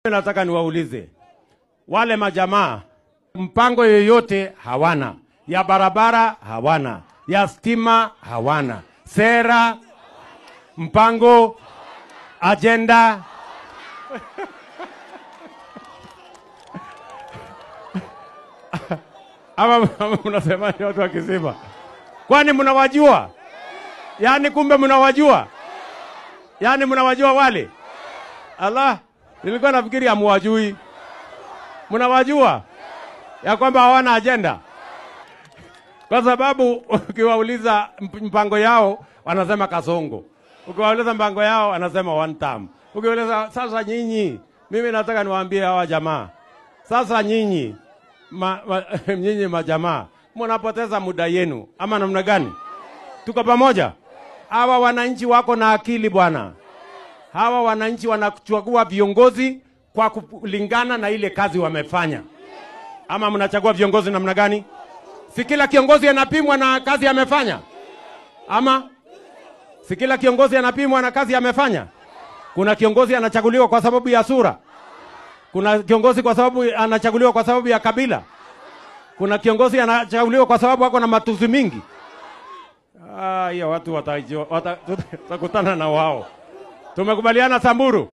Nataka niwaulize wale majamaa, mpango yoyote hawana, ya barabara hawana, ya stima hawana, sera, mpango, agenda. Ama mnasema ni watu wa Kisima? Kwani mnawajua? Yaani kumbe mnawajua? Yaani mnawajua wale? Allah, nilikuwa nafikiri hamwajui. Mnawajua ya kwamba hawana agenda, kwa sababu ukiwauliza mpango yao wanasema kasongo, ukiwauliza mpango yao wanasema one term. Ukiwauliza sasa nyinyi, mimi nataka niwaambie hawa jamaa, sasa nyinyi nyinyi majamaa mnapoteza muda yenu ama namna gani? Tuko pamoja? Hawa wananchi wako na akili bwana. Hawa wananchi wanachagua viongozi kwa kulingana na ile kazi wamefanya. Ama mnachagua viongozi namna gani? Si kila kiongozi anapimwa na kazi amefanya? Ama si kila kiongozi anapimwa na kazi amefanya? Kuna kiongozi anachaguliwa kwa sababu ya sura. Kuna kiongozi kwa sababu anachaguliwa kwa sababu ya kabila. Kuna kiongozi anachaguliwa kwa sababu wako na matusi mingi. Ya watu watakutana na wao. Tumekubaliana Samburu?